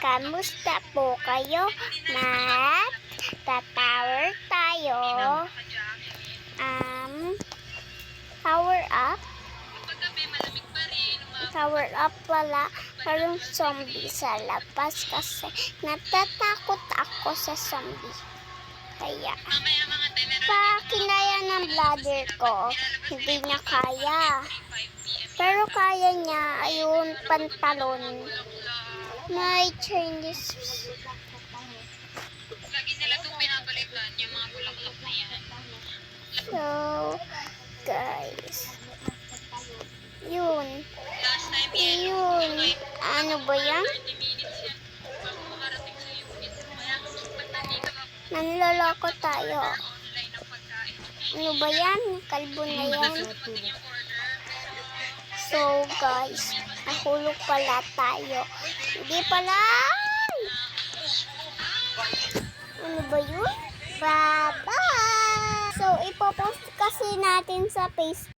Kamusta po kayo? Tatower tayo. Tower up. Tower up pala. Parang zombie sa labas kasi natatakot ako sa zombie. Kaya, kinaya ng bladder ko, hindi niya kaya. Pero kaya niya, ayun, pantalon. May Chinese. Lagi nila itong pinabalikan, yung mga bulaklak na yan. So, guys. Yun. Last time yan, Yun. Ano ba yan? 30 minutes yan. Bago makarating sa unit. Kaya ba't nandito ako? Nanloloko tayo. Online ang pagkain. Ano ba yan? Kalbo na yan. Dumating yung order. So, guys, nahulog pala tayo. Hindi pala. Ano ba yun? Bye-bye! So, ipopost kasi natin sa Facebook.